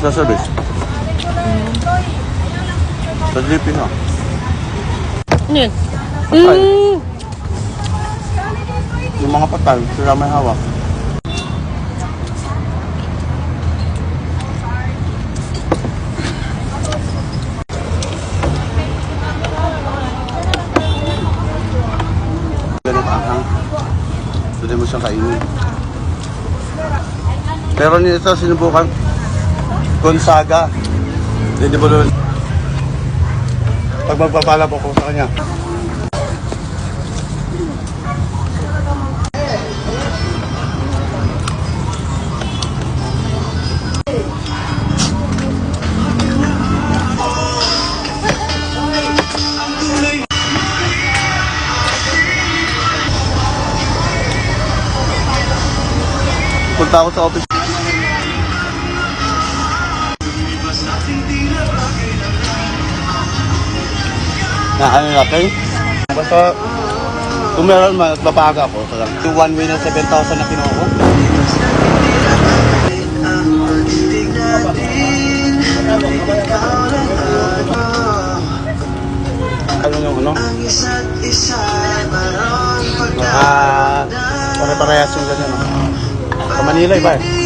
sa service. Sa GP na. Ano yun? Patay. Yung mga patay, sila may hawak. Ganun anghang. Pwede mo siyang kainin. Pero nito sinubukan Gonzaga. Hindi mo doon. Pag magpapala po ko sa kanya. Punta ako sa office. Ano natin? Basta kung meron man, mapaga ako. Yung one way na 7,000 na kinuha ko. Ano yung ano? Pare-parehas yung ganyan. Sa Manila iba eh.